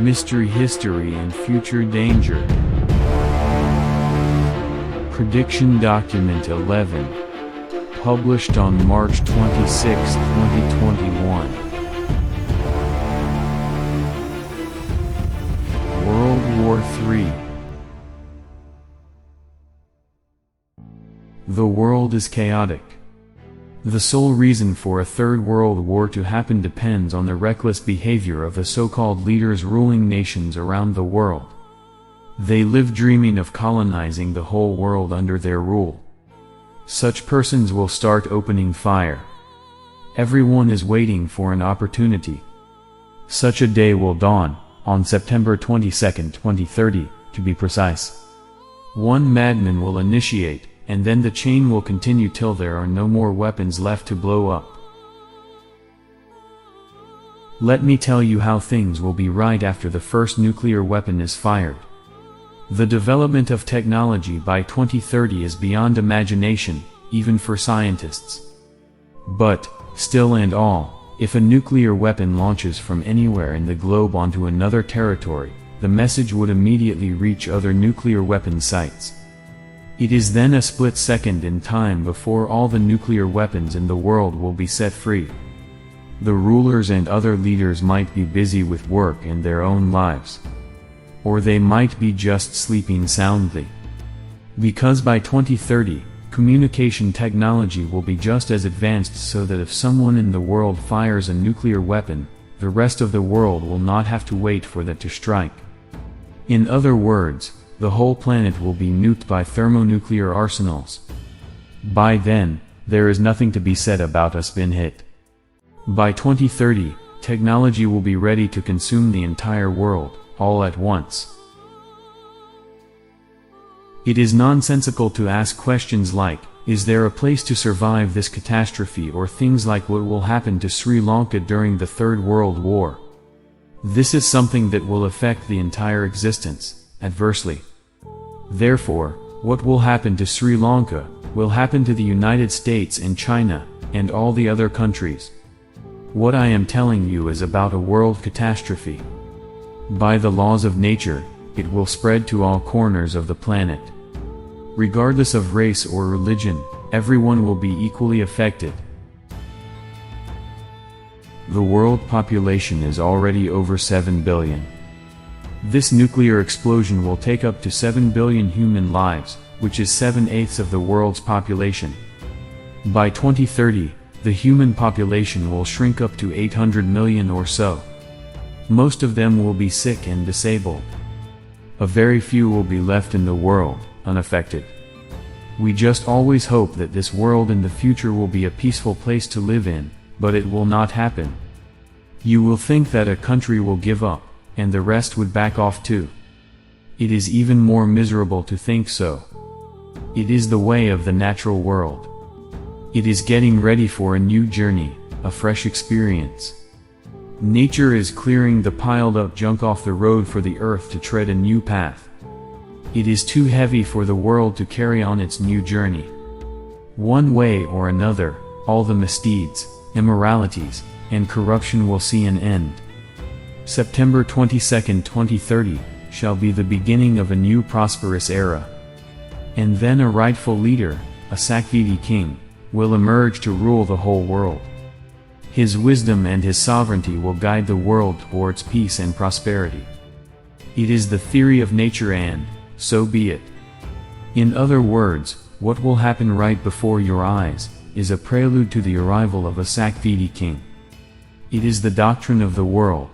Mystery History and Future Danger. Prediction Document 11. Published on March 26, 2021. World War III. The world is chaotic. The sole reason for a third world war to happen depends on the reckless behavior of the so-called leaders ruling nations around the world. They live dreaming of colonizing the whole world under their rule. Such persons will start opening fire. Everyone is waiting for an opportunity. Such a day will dawn, on September 22, 2030, to be precise. One madman will initiate, and then the chain will continue till there are no more weapons left to blow up. Let me tell you how things will be right after the first nuclear weapon is fired. The development of technology by 2030 is beyond imagination, even for scientists. But, still and all, if a nuclear weapon launches from anywhere in the globe onto another territory, the message would immediately reach other nuclear weapon sites. It is then a split second in time before all the nuclear weapons in the world will be set free. The rulers and other leaders might be busy with work and their own lives. Or they might be just sleeping soundly. Because by 2030, communication technology will be just as advanced so that if someone in the world fires a nuclear weapon, the rest of the world will not have to wait for that to strike. In other words, the whole planet will be nuked by thermonuclear arsenals. By then, there is nothing to be said about us been hit. By 2030, technology will be ready to consume the entire world, all at once. It is nonsensical to ask questions like, is there a place to survive this catastrophe, or things like what will happen to Sri Lanka during the Third World War. This is something that will affect the entire existence, adversely. Therefore, what will happen to Sri Lanka, will happen to the United States and China, and all the other countries. What I am telling you is about a world catastrophe. By the laws of nature, it will spread to all corners of the planet. Regardless of race or religion, everyone will be equally affected. The world population is already over 7 billion. This nuclear explosion will take up to 7 billion human lives, which is 7/8 of the world's population. By 2030, the human population will shrink up to 800 million or so. Most of them will be sick and disabled. A very few will be left in the world, unaffected. We just always hope that this world in the future will be a peaceful place to live in, but it will not happen. You will think that a country will give up, and the rest would back off too. It is even more miserable to think so. It is the way of the natural world. It is getting ready for a new journey, a fresh experience. Nature is clearing the piled up junk off the road for the earth to tread a new path. It is too heavy for the world to carry on its new journey. One way or another, all the misdeeds, immoralities, and corruption will see an end. September 22, 2030, shall be the beginning of a new prosperous era. And then a rightful leader, a Sakvidi king, will emerge to rule the whole world. His wisdom and his sovereignty will guide the world towards peace and prosperity. It is the theory of nature and, so be it. In other words, what will happen right before your eyes, is a prelude to the arrival of a Sakvidi king. It is the doctrine of the world.